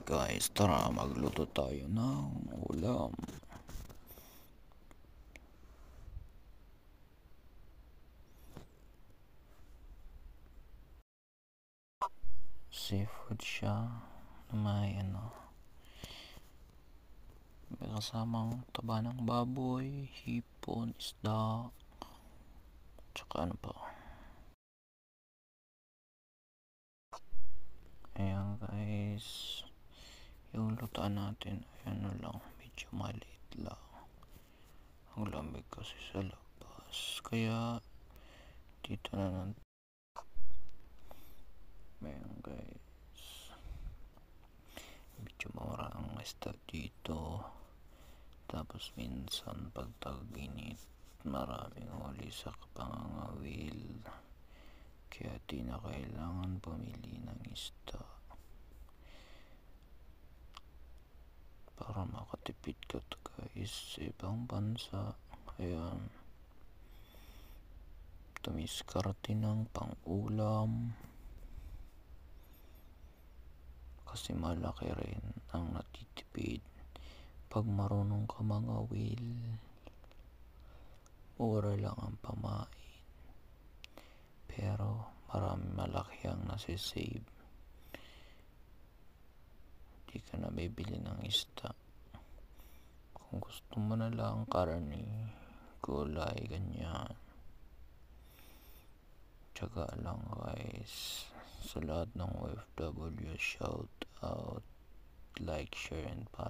Okay guys, tara magluto tayo ng ulam. Seafood siya na may may kasamang taba ng baboy, hipon, isda, tsaka pa. Ayan guys, yung lutaan natin ay lang, medyo maliit lang. Ang lamig kasi sa labas, kaya dito na lang. Ayan guys, medyo mura ang isda dito. Tapos minsan pag tag-init, maraming huli sa pangangawil, kaya di na kailangan pumili ng isda para makatipid ka guys sa ibang bansa. Ayan, tumiskarte ng pang-ulam kasi malaki rin ang natitipid pag marunong ka mangawil. Mura lang ang pamain, pero malaki ang nasisave. Di ka na bibili ng isda. Kung gusto mo na lang karne, gulay, ganyan, tsaga lang guys. Sa lahat ng OFW, shout out, like, share, and follow.